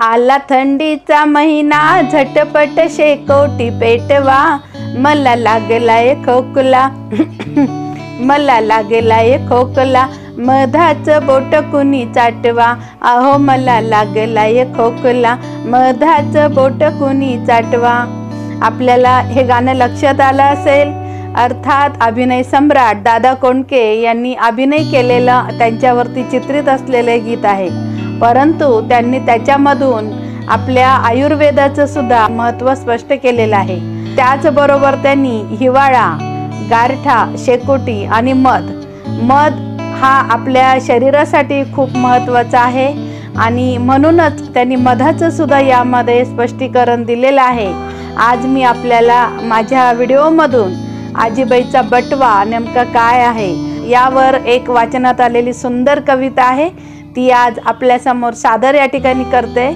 आला थंडीचा महिना झटपट शेकोटी पेटवा, मला लागलाय खोकला मला लागलाय खोकला, मधाचं बोट कुणी चाटवा, अहो मला लागलाय खोकला, मधाचं बोट कुणी चाटवा। आपल्याला हे गाणं लक्षात आलं असेल। अर्थात अभिनय सम्राट दादा कोंडके यांनी अभिनय केलेलं त्यांच्यावरती चित्रित असलेले गीत आहे, परंतु त्यांनी त्याच्यामधून आपल्या आयुर्वेदाचं सुद्धा महत्त्व स्पष्ट केलेलं आहे। त्याचबरोबर त्यांनी हिवाळा, गारठा, शेकोटी आणि मध हा आपल्या शरीरासाठी खूप महत्त्वाचा आहे आणि म्हणूनच त्यांनी मधाचं सुद्धा यामध्ये स्पष्टीकरण दिलेलं आहे। आज मी आपल्याला माझ्या व्हिडिओमधून आजीबाईचा बटवा नेमका काय आहे यावर एक वाचनात आलेली सुंदर कविता आहे, ती आज आपल्यासमोर सादर या ठिकाणी करते।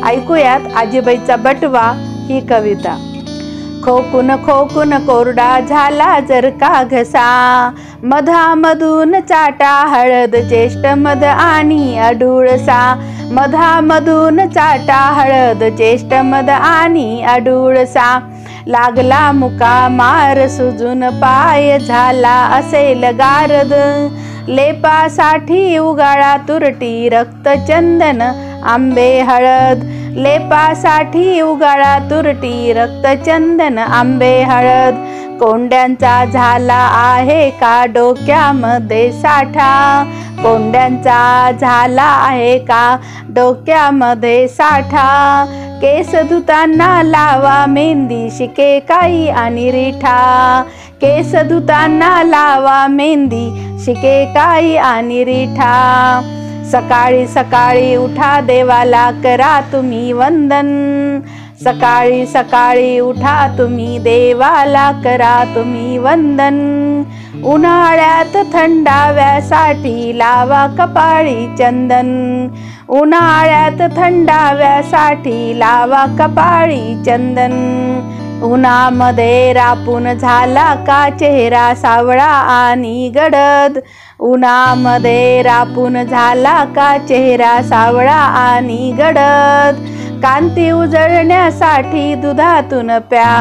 ऐकूयात आजीबाईचा बटवा ही कविता। खोकून खोकून कोरडा झाला जर का घसा, मधामधून चाटा हळद ज्येष्ठ मध आणि अडुळसा, मधामधून चाटा हळद ज्येष्ठ मध आणि अडुळसा, लागला मुका मार सुजून पाय झाला असेल गारद, लेपासाठी उगाळा तुरटी रक्तचंदन आंबे हळद, लेपासाठी उगाळा तुरटी रक्तचंदन आंबे हळद, कोंड्यांचा झाला आहे का डोक्यामध्ये साठा, कोंड्यांचा झाला आहे का डोक्यामध्ये साठा, केस धुताना लावा मेहंदी शिके काई आणि रिठा, केस धुताना लावा मेहंदी शिके काई आणि रिठा, सकाळी सकाळी उठा देवाला करा तुम्ही वंदन, सकाळी सकाळी उठा तुम्ही देवाला करा तुम्ही वंदन, उन्हाळ्यात थंडाव्यासाठी लावा कपाळी चंदन, उन्हाळ्यात थंडाव्यासाठी लावा कपाळी चंदन, उन्हामध्ये रापून झाला का चेहरा सावळा आणि गडद, उन्हामध्ये रापून झाला का चेहरा सावळा आणि गडद, कांती उजळण्यासाठी दुधातून प्या,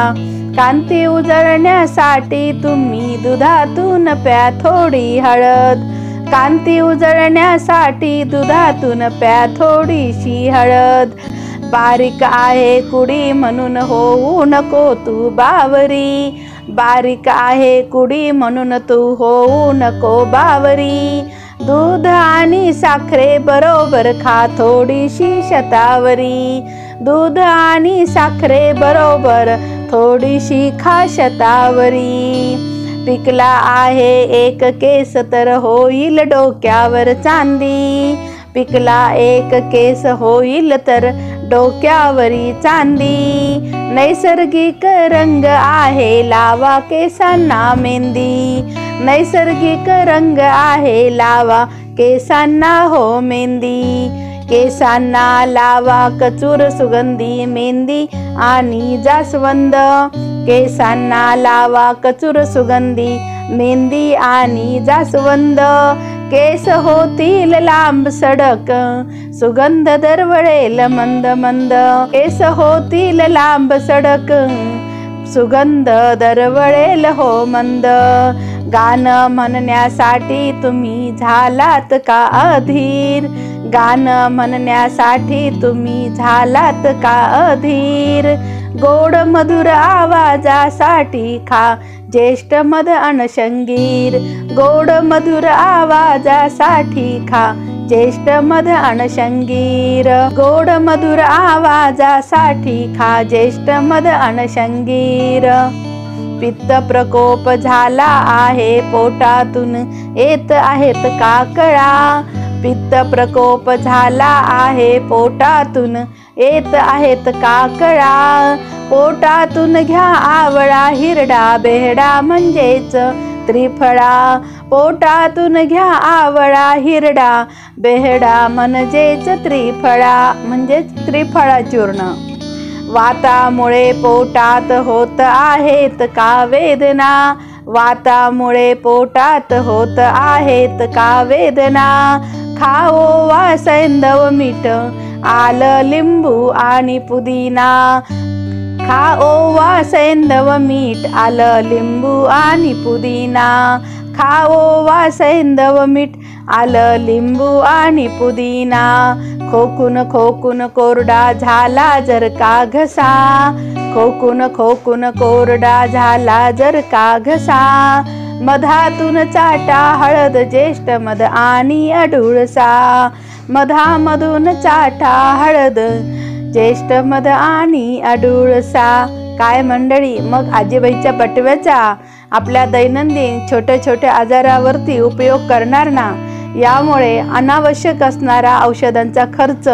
कांती उजळण्यासाठी तुम्ही दुधातून प्या थोडी हळद, कांती उजळण्यासाठी दुधातून प्या थोडीशी हळद, बारीक आहे कुडी म्हणून होऊ नको तू बावरी, बारीक आहे कुडी म्हणून तू होऊ नको बावरी, दूध आणि साखरे बरोबर खा थोडीशी शतावरी, दूध आणि साखरे बरोबर थोडीशी खा शतावरी, पिकला आहे एक केस तर होईल डोक्यावर चांदी, पिकला एक केस होईल तर डोक्यावरी चांदी, नैसर्गिक रंग आहे लावा केसांना मेहंदी, नैसर्गिक रंग आहे लावा केसांना हो मेहंदी, केसांना लावा कचूर सुगंधी मेहंदी आणि जास्वंद, केसांना लावा कचूर सुगंधी मेहंदी आणि जास्वंद, केस होतील लांब सडक सुगंध दरवळेल मंद मंद, केस होतील लांब सडक सुगंध दरवळेल हो मंद, गाणं म्हणण्यासाठी तुम्ही झालात का अधीर, गाणं म्हणण्यासाठी तुम्ही झालात का अधीर, गोड मधुर आवाजासाठी खा ज्येष्ठ मध अनशंगीर, गोड मधुर आवाजासाठी खा ज्येष्ठ मध अनशंगीर, गोड मधुर आवाजासाठी खा ज्येष्ठ मध अनशंगीर, पित्त प्रकोप झाला आहे पोटातून येत आहेत काकळा, पित्त प्रकोप झाला आहे पोटातून येत आहेत काकळा, पोटातून घ्या आवळा हिरडा बेहडा म्हणजेच त्रिफळा, पोटातून घ्या आवळा हिरडा बेहडा म्हणजेच त्रिफळा म्हणजेच त्रिफळा चूर्ण, वातामुळे पोटात होत आहेत का वेदना, वातामुळे पोटात होत आहेत का वेदना, खाओ वा सैंधव मीठ आलं लिंबू आणि पुदिना, खा ओवा सैंधव मीठ, आलं लिंबू आणि पुदिना, खा ओवा सैंधव मीठ, आलं लिंबू आणि पुदिना, खोकून खोकून कोरडा झाला जर का घसा, खोकून खोकून कोरडा झाला जर का घसा, मधातून चाटा हळद ज्येष्ठ मध आणि अडुळसा, मधामधून चाटा हळद ज्येष्ठ मध आणि अडुळसा. काय मंडळी, मग आजीबाईच्या बटव्याचा आपल्या दैनंदिन छोट्या छोट्या आजारावरती उपयोग करणार ना. यामुळे अनावश्यक असणारा औषधांचा खर्च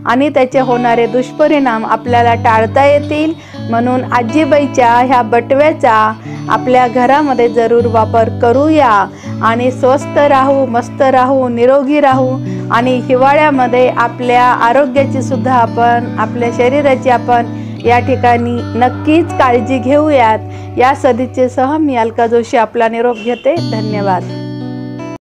आणि त्याचे होणारे दुष्परिणाम आपल्याला टाळता येतील. म्हणून आजीबाईच्या ह्या बटव्याचा आपल्या घरामध्ये जरूर वापर करूया आणि स्वस्थ राहू, मस्त राहू, निरोगी राहू आणि हिवाळ्यामध्ये आपल्या आरोग्याची सुद्धा आपण, आपल्या शरीराची आपण या ठिकाणी नक्कीच काळजी घेऊयात. या सदिच्छेसह मी अलका जोशी आपला निरोप घेते. धन्यवाद.